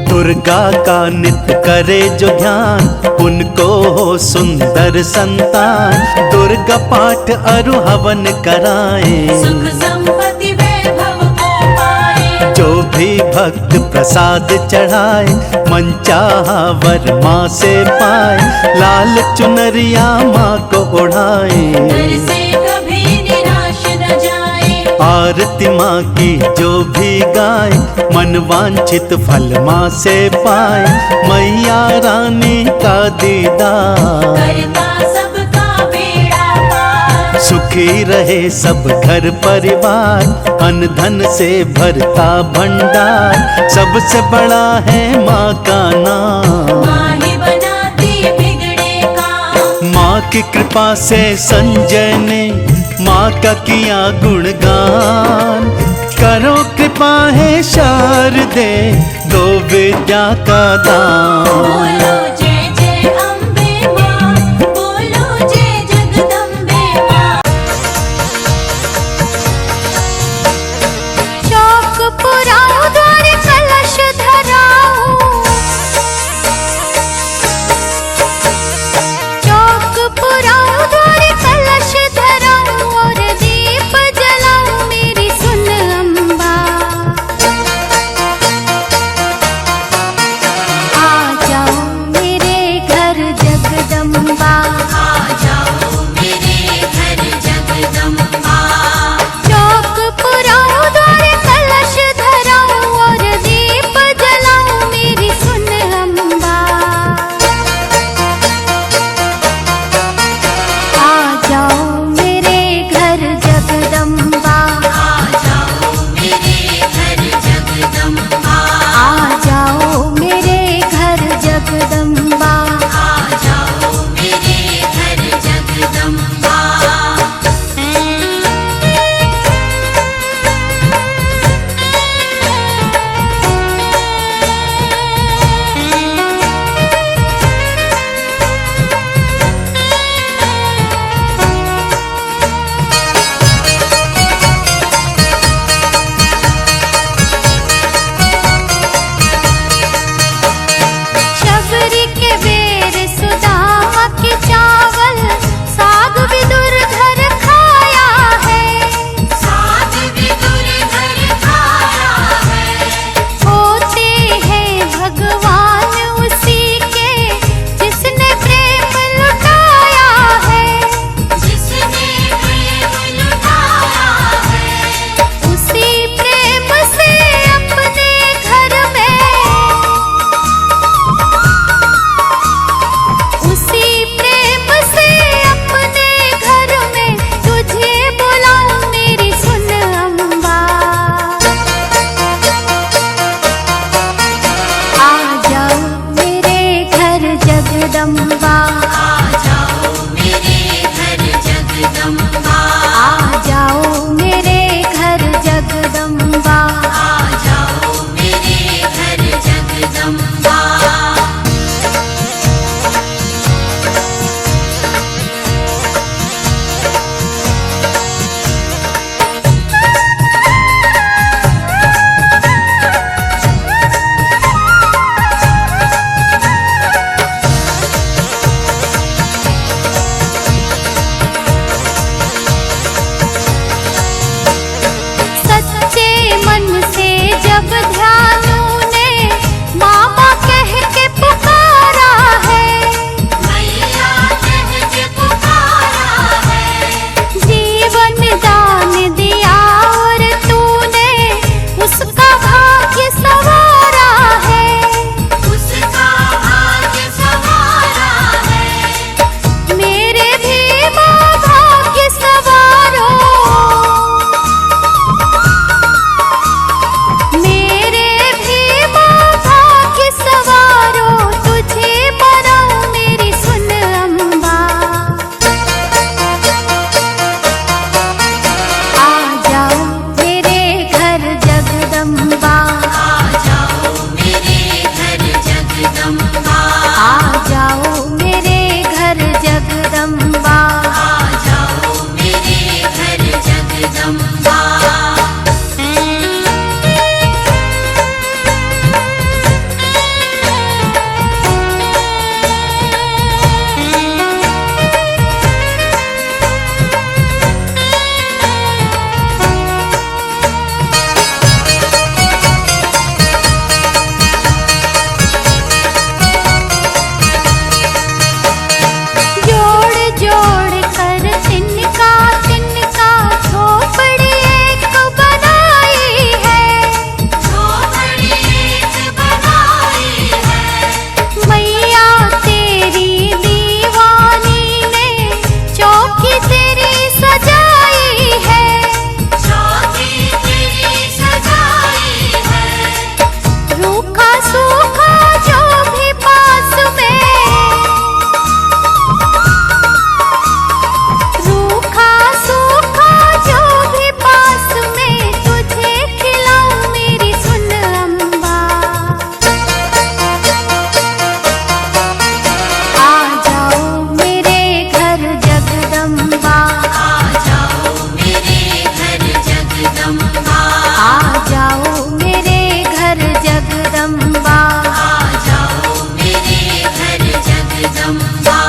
दुर्गा का नित्य करे जो ध्यान, उनको हो सुंदर संतान। दुर्गा पाठ अरु हवन कराए, सुख संपत्ति वैभव को पाए। जो भी भक्त प्रसाद चढ़ाए, मन चाहा वर माँ से पाए। लाल चुनरिया माँ को ओढ़ाए, घर से कभी निराश न जाए। आरती माँ की जो भी गाए, मन वांछित फल माँ से पाए। मैया रानी का दीदार, करता सबका बेड़ा पार। सुखी रहे सब घर परिवार। अन्न धन से भरता भंडार, सबसे बड़ा है माँ का नाम। माँ ही बनाती बिगड़े काम। माँ की कृपा से संजय ने माँ का किया गुणगान। करो कृपा है शारदे, दो विद्या का दान। बोलो जय जय अम्बे माँ, बोलो जय जगदम्बे माँ। चौक पुराओ द्वार कलश धराओ। चौक पुराओ द्वार कलश धराओ, और दीप जलाओ मेरी सुन अम्बा। आ जाओ रूखा सूखा जो भी पास में, रूखा सूखा जो भी पास में, तुझे खिलाऊं मेरी सुन अम्बा। आ जाओ मेरे घर जगदम्बा, आ जाओ मेरे घर जगदम्बा, आ जाओ मेरे घर जगदम्बा। आ जाओ मेरे घर जगदम्बा।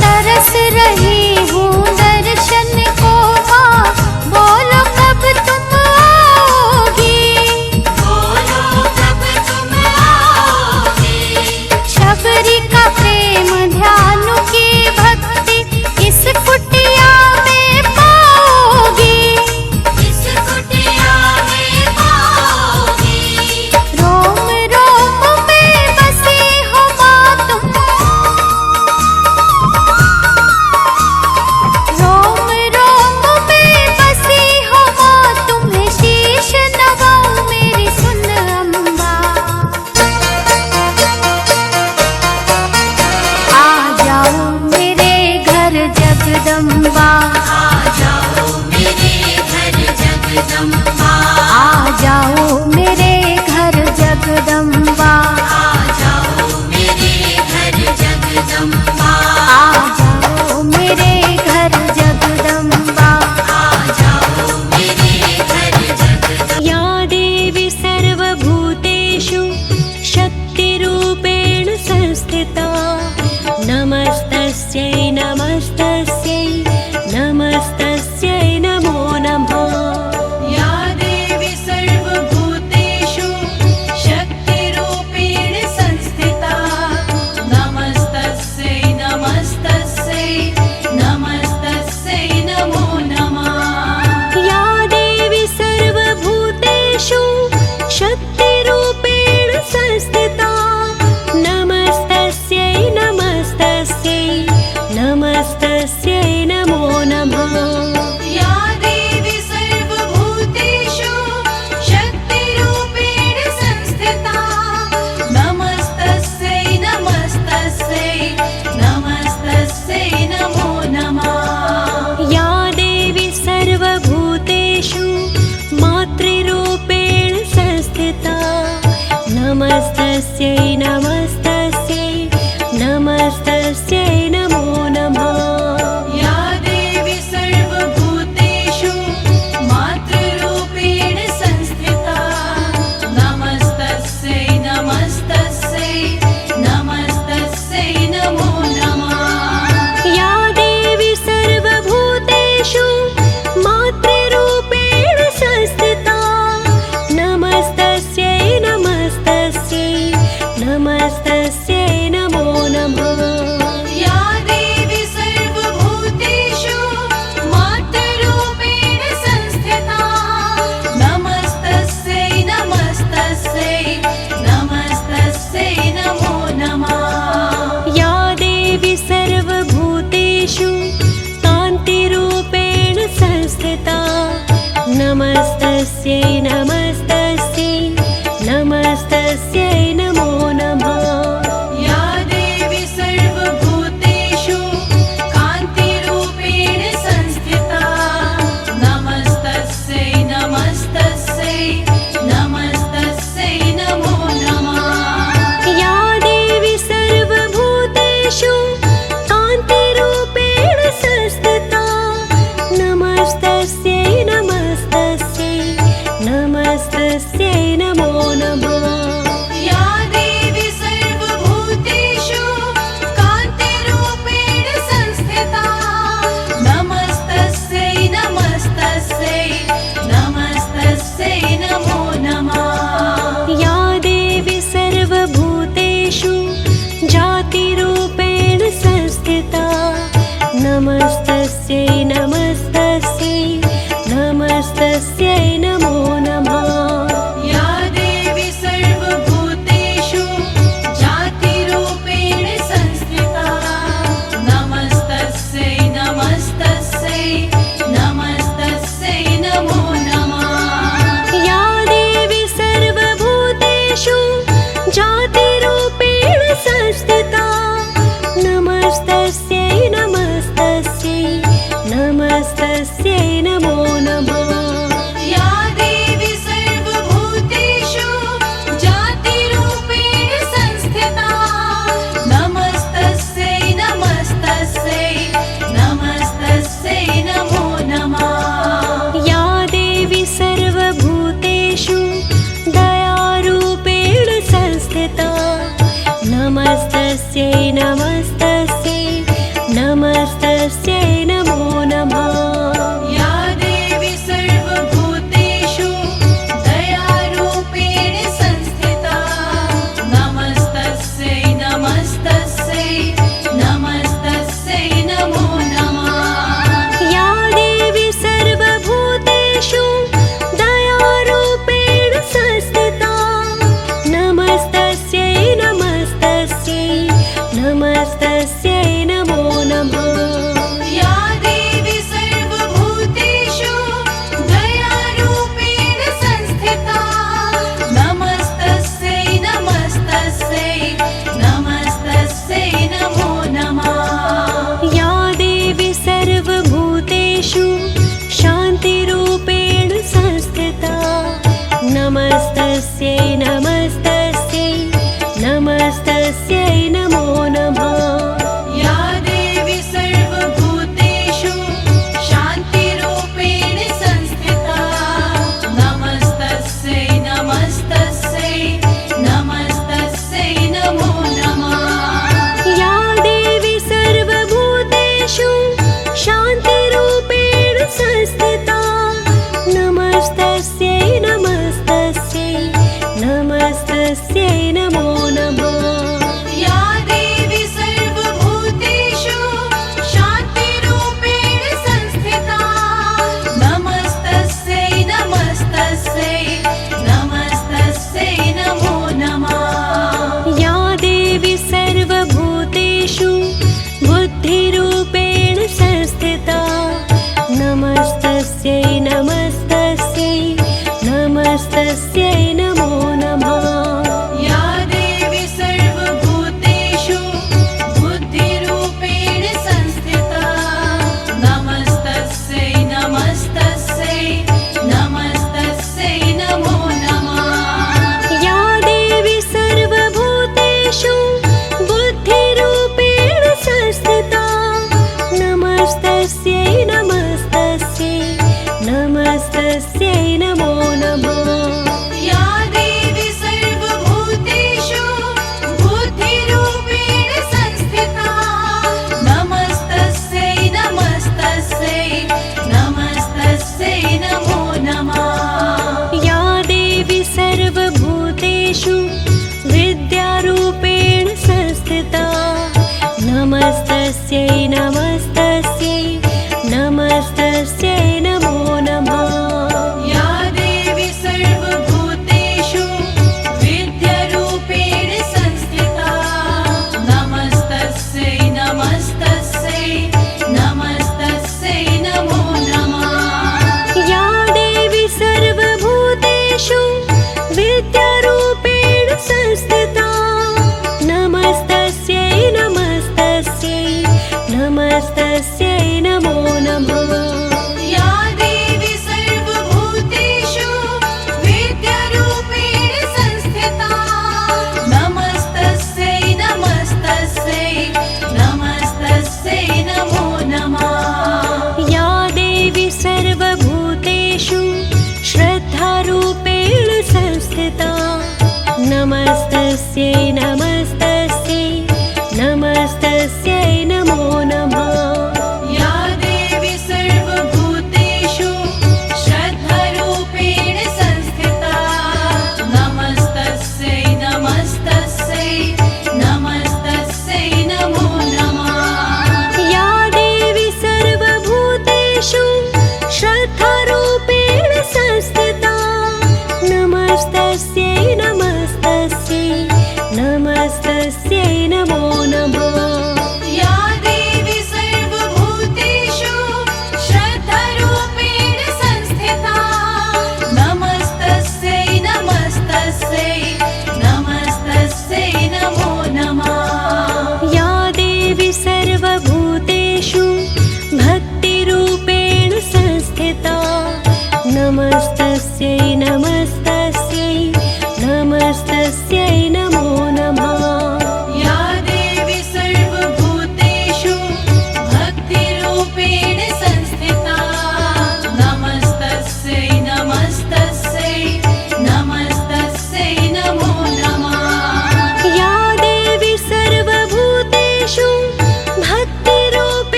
तरस रही हूँ दर्शन को माँ, बोलो कब तुम आओगी। बोलो कब तुम आओगी। शबरी का प्रेम ध्यान की भक्ति इस कुटिया में पाओगी। इस कुटिया में पाओगी। रोम रोम में बसी हो माँ तुम, रोम रोम में बसी हो माँ, तुम्हें शीश नवाऊं मेरी सुन अम्बा। आ जाओ मेरे घर जगदम्बा, आ जाओ मेरे घर जगदम्बा, आ जाओ मेरे घर जगदम्बा, आ जाओ मेरे घर जगदम्बा, आ जाओ मेरे घर जगदम्बा। आ जाओ मेरे घर जगदम्बा। या देवी सर्वभूतेषु शक्तिरूपेण संस्थिता, नमस्तस्यै नमस्तस्यै नमस्तस्यै नमो नमः। या देवी सर्वभूतेषु शक्तिरूपेण संस्थिता, नमस्तस्यै नमस्तस्यै नमस्तस्यै नमो नमः। या देवी सर्वभूतेषु शक्तिरूपेण संस्थिता, नमस्तस्यै नमस्तस्यै नमस्तस्यै नमो नमः। या देवी सर्वभूतेषु शक्तिरूपेण संस्थिता, नमस्तस्यै नमस्तस्यै नमस्तस्यै नमो नमः। या देवी सर्वभूतेषु मातृरूपेण संस्थिता, नमस्तस्यै नमस्तस्यै नमस्तस्यै नमो नमः। या देवी सर्वभूतेषु मातृरूपेण संस्थिता, नमस्तस्यै नमस्तस्यै नमस्तस्यै नमो नमः। या देवी सर्वभूतेषु मातृरूपेण संस्थिता, नमस्तस्यै नमस्तस्यै नमस्तस्यै नमो नमः। या देवी सर्वभूतेषु मातृरूपेण संस्थिता, नमस्तस्यै नमस्तस्यै नमस्तस्यै नमो नमः। या देवी सर्वभूतेषु कान्तिरूपेण संस्थिता, नमस्तस्यै नमस्तस्यै नमस्तस्यै नमो नमः। या देवी सर्वभूतेषु कान्तिरूपेण संस्थिता, नमस्तस्यै नमस्तस्यै नमस्तस्यै नमो नमः। या देवी सर्वभूतेषु कान्तिरूपेण संस्थिता, नमस्तस्यै नमस्तस्यै नमस्तस्यै नमस्तस्यै नमस्तस्यै नमस्तस्यै नमो नमः। या देवी सर्वभूतेषु जातिरूपेण संस्थिता नमस्तस्यै नमस्तस्यै नमस्तस्यै नमो नमः। या देवी सर्वभूतेषु जातिरूपेण संस्थिता नमस्तस्यै नमस्तस्यै नमस्तस्यै नमो नमः। या देवी सर्वभूतेषु जातिरूपेण संस्थिता नमस्तस्यै नमस्तस्यै नमस्तस्यै नमो नमः। या देवी सर्वभूतेषु दयारूपेण संस्थिता नमस्तस्यै नमस्तस्यै नमस्तस्यै नमो नमः। या देवी सर्वभूतेषु दयारूपेण संस्थिता नमस्तस्यै नमस्तस्यै नमस्तस्यै नमो नमः। या देवी सर्वभूतेषु दयारूपेण संस्थिता नमस्तस्यै नमस्तस्यै नमस्तस्यै नमो नमः। या देवी सर्वभूतेषु दयारूपेण संस्थिता नमस्तस्यै नमस्तस्यै नमस्तस्यै नमो नमः। या देवी सर्वभूतेषु शान्तिरूपेण संस्थिता नमस्तस्यै नमस्तस्यै नमस्तस्यै नमो नमः। या देवी सर्वभूतेषु शान्तिरूपेण संस्थिता नमस्तस्यै नमस्तस्यै नमस्तस्यै नमो नमः। या देवी सर्वभूतेषु शान्तिरूपेण संस्थिता नमस्तस्यै नमस्तस्यै नमस्तस्यै नमो नमः। या देवी सर्वभूतेषु शान्तिरूपेण संस्थिता नमस्तस्यै नमस्तस्यै नमस्तस्यै नमो नमः। या देवी सर्वभूतेषु बुद्धिरूपेण संस्थिता नमस्तस्यै नमस्तस्यै नमस्तस्यै नमो नमः। या देवी सर्वभूतेषु बुद्धिरूपेण संस्थिता नमस्तस्यै नमस्तस्यै नमस्तस्यै नमो नमः। या देवी सर्वभूतेषु बुद्धिरूपेण संस्थिता नमस्तस्यै नमस्तस्यै नमस्तस्यै नमो नमः। या देवी सर्वभूतेषु बुद्धिरूपेण संस्थिता नमस्तस्यै नमस्तस्यै नमस्तस्यै नमो नमः। या देवी सर्वभूतेषु विद्यारूपेण संस्थिता नमस्तस्यै नमस्तस्यै नमस्तस्यै नमो नमः। या देवी सर्वभूतेषु विद्यारूपेण संस्थिता नमस्तस्यै नमस्तस्यै नमस्तस्यै नमो नमः। या देवी सर्वभूतेषु विद्यारूपेण संस्थिता नमस्तस्यै नमस्तस्यै नमस्तस्यै नमो नमः। या देवी सर्वभूतेषु विद्यारूपेण संस्थिता नमस्तस्यै नमस्तस्यै नमस्तस्यै नमो नमः। या देवी सर्वभूतेषु श्रद्धारूपेण संस्थिता नमस्तस्यै नमस्तस्यै नमस्तस्यै नमो नमः। या देवी सर्वभूतेषु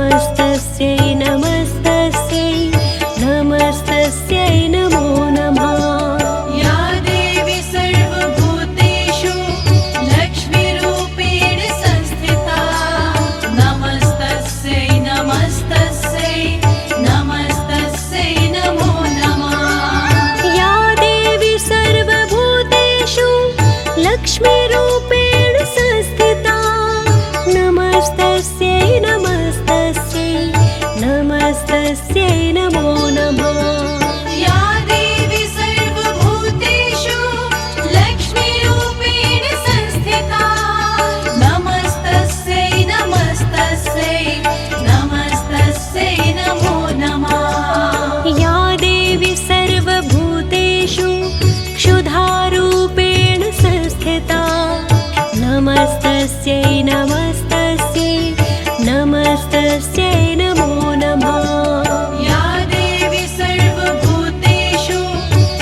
नमस्तस्यै नमस्तस्यै नमस्तस्यै नमो नमः। या देवी सर्वभूतेषु लक्ष्मीरूपेण संस्थिता नमस्तस्यै नमस्तस्यै नमस्तस्यै नमो नमः। या देवी सर्वभूतेषु लक्ष्मीरूपेण संस्थिता नमस्तस्यै नमस्तस्यै नमस्तस्यै नमो नमः। या देवी सर्वभूतेषु लक्ष्मीरूपेण संस्थिता नमस्तस्यै नमस्तस्यै नमस्तस्यै नमो नमः। या देवी सर्वभूतेषु क्षुधारूपेण संस्थिता नमस्तस्यै नमस्तस्यै नमस्तस्यै नमो नमः। या देवी सर्वभूतेषु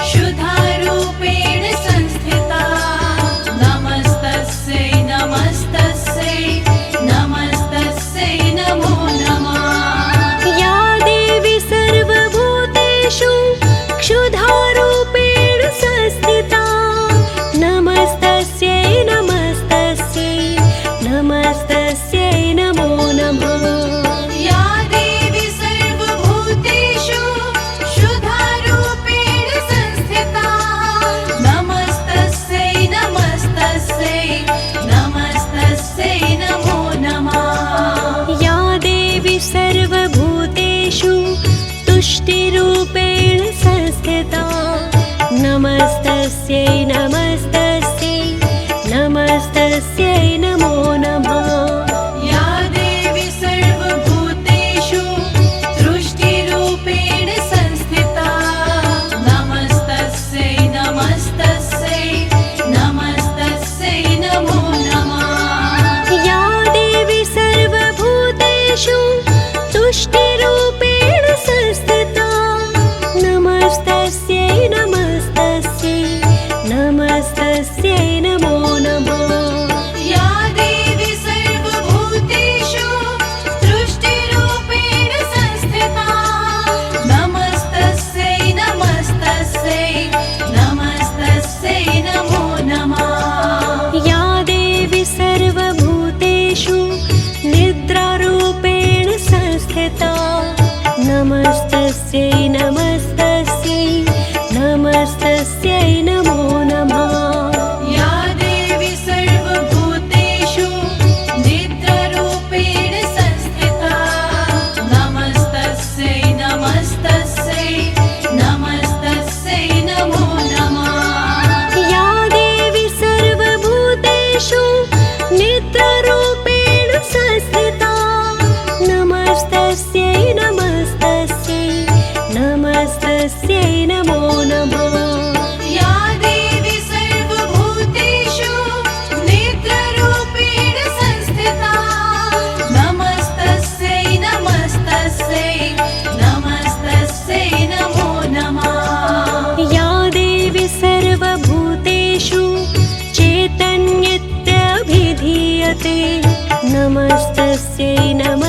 क्षुधारूपेण संस्थिता नमस्तस्यै नमस्तस्यै नमस्तस्यै नमो नमः। या देवी सर्वभूतेषु क्षुधारूपेण संस्थिता नमस्तस्यै नमस्तस्यै नमस्तस्यै नमो नमः। या देवी सर्वभूतेषु क्षुधारूपेण संस्थिता नमस्तस्यै नमस्तस्यै नमस्तस्यै नमो नमः। या देवी सर्वभूतेषु तुष्टिरूपेण संस्थिता नमस्तस्यै नमस्तस्यै नमस्तस्यै नमो नमः। या देवी सर्वभूतेषु तुष्टिरूपेण संस्थिता नमस्तस्यै नमस्तस्यै नमस्तस्यै नमो नमः। या देवी सर्वभूतेषु तुष्टिरूपेण संस्थिता नमस्तस्यै नमस्तस्यै नमस्तस्यै नमो नमः। या देवी सर्वभूतेषु तुष्टिरूपेण संस्थिता नमस्तस्यै नमस्तस्यै नमस्तस्यै नमो नमः। या देवी सर्वभूतेषु निद्रारूपेण संस्थिता नमस्तस्यै नमस्तस्यै नमस्तस्यै नमो नमः। या देवी सर्वभूतेषु निद्रारूपेण संस्थिता नमस्तस्यै नमस्तस्यै नमस्तस्यै नमो नमः। या देवी सर्वभूतेषु निद्रारूपेण संस्थिता नमस्तस्यै नमस्तस्यै नमस्तस्यै नमो नमः। या देवी सर्वभूतेषु निद्रारूपेण संस्थिता नमस्तस्यै नमस्तस्यै नमस्तस्यै नमो नमः। या देवी सर्वभूतेषु चैतन्यत्यभिधीयते नमस्तस्यै नमस्तस्यै